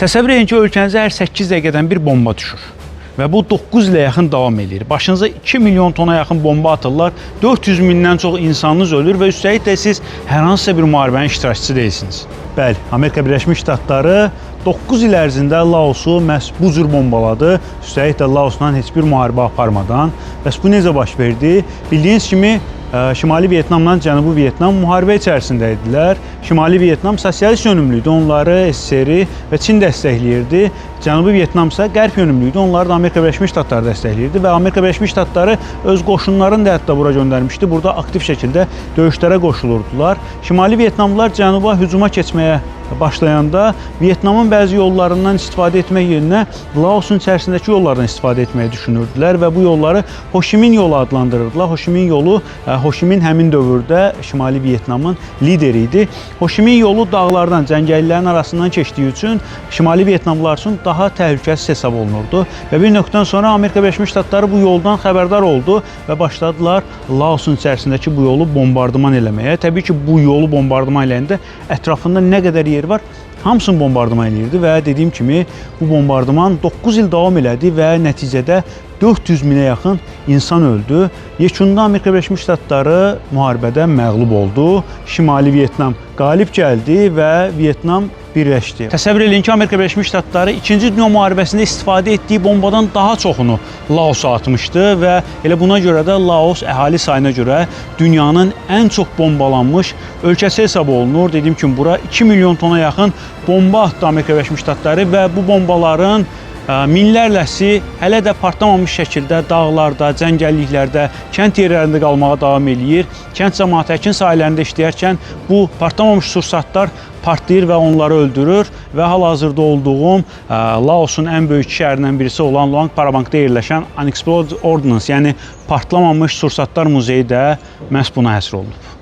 Təsəvvür edin ki, ölkənizə hər 8 dəqiqədən bir bomba düşür və bu 9 ilə yaxın davam edir. Başınıza 2 milyon tona yaxın bomba atırlar, 400 mindən çox insanınız ölür və üstəlik də siz hər hansısa bir müharibənin iştirakçısı deyilsiniz. Bəli, Amerika Birləşmiş Ştatları 9 il ərzində Laosu məhz bu cür bombaladı. Üstəlik də Laosla heç bir müharibə aparmadan. Bəs bu necə baş verdi? Bildiyiniz kimi Şimali Vyetnamla Cənubi Vyetnam müharibə içərisində idilər. Şimali Vyetnam sosialist yönümlü idi, onları SSR və Çin dəstəkləyirdi. Cənubi Vyetnam isə qərb yönümlü idi, onları da Amerika Birləşmiş Ştatları dəstəkləyirdi və Amerika Birləşmiş Ştatları öz qoşunlarını da hətta bura göndərmişdi. Burada aktiv şəkildə döyüşlərə qoşulurdular. Şimali Vyetnamlılar cənuba hücuma keçməyə başlayanda Vyetnamın bəzi yollarından istifadə etmək yerinə Laosun içərisindəki yollardan istifadə etməyi düşünürdülər və bu yolları Ho Chi Minh yolu adlandırırdılar. Ho Chi Minh yolu, Ho Chi Minh həmin dövrdə Şimali Vyetnamın lideri idi. Ho Chi Minh yolu dağlardan, cəngəlliklərin arasından keçdiyi üçün Şimali Vyetnamlılar üçün daha təhlükəsiz hesab olunurdu və bir nöqtədən sonra Amerika Birləşmiş Ştatları bu yoldan xəbərdar oldu və başladılar Laosun içərisindəki bu yolu bombardıman eləməyə. Təbii ki, bu yolu bombardıman eləyəndə ətrafında nə qədər yer var, hamısını bombardıman edirdi və dediyim kimi bu bombardıman 9 il davam elədi və nəticədə 400 minə yaxın insan öldü. Yekunda Amerika Birləşmiş Ştatları müharibədə məğlub oldu. Şimali Vyetnam qalib gəldi və Vyetnam birləşdi. Təsəvvür edin ki, Amerika Birləşmiş Ştatları 2-ci Dünya müharibəsində istifadə etdiyi bombadan daha çoxunu Laosa atmışdı və elə buna görə də Laos əhali sayına görə dünyanın ən çox bombalanmış ölkəsi hesab olunur. Dediyim kimi, bura 2 milyon tona yaxın bomba atdı Amerika Birləşmiş Ştatları və bu bombaların minlərləsi hələ də partlamamış şəkildə dağlarda, cəngəlliklərdə, kənd yerlərində qalmağa davam eləyir. Kənd cəmiyyəti əkin sahələrində işləyərkən bu partlamamış sursatlar partlayır və onları öldürür və hal-hazırda olduğum Laosun ən böyük şəhərindən birisi olan Luang Prabangda yerləşən Unexploded Ordnance, yəni partlamamış sursatlar muzeyi də məhz buna həsr olunub.